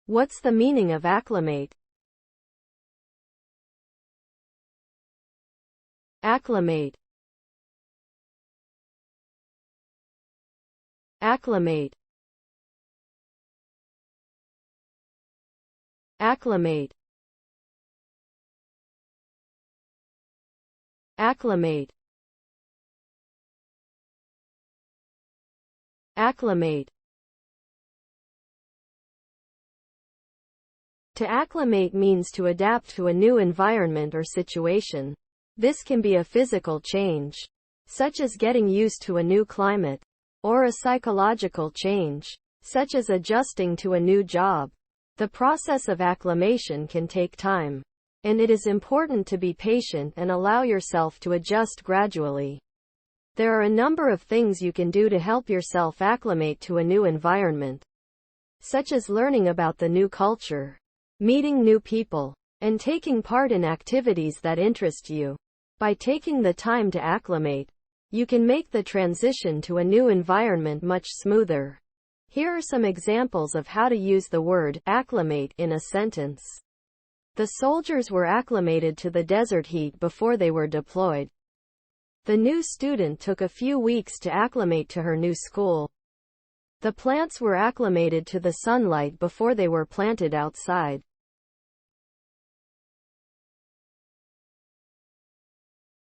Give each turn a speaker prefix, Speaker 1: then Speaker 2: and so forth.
Speaker 1: What's the meaning of acclimate? Acclimate. Acclimate. Acclimate. Acclimate. Acclimate. To acclimate means to adapt to a new environment or situation. This can be a physical change, such as getting used to a new climate, or a psychological change, such as adjusting to a new job. The process of acclimation can take time, and it is important to be patient and allow yourself to adjust gradually. There are a number of things you can do to help yourself acclimate to a new environment, such as learning about the new culture, meeting new people, and taking part in activities that interest you. By taking the time to acclimate, you can make the transition to a new environment much smoother. Here are some examples of how to use the word acclimate in a sentence. The soldiers were acclimated to the desert heat before they were deployed. The new student took a few weeks to acclimate to her new school. The plants were acclimated to the sunlight before they were planted outside.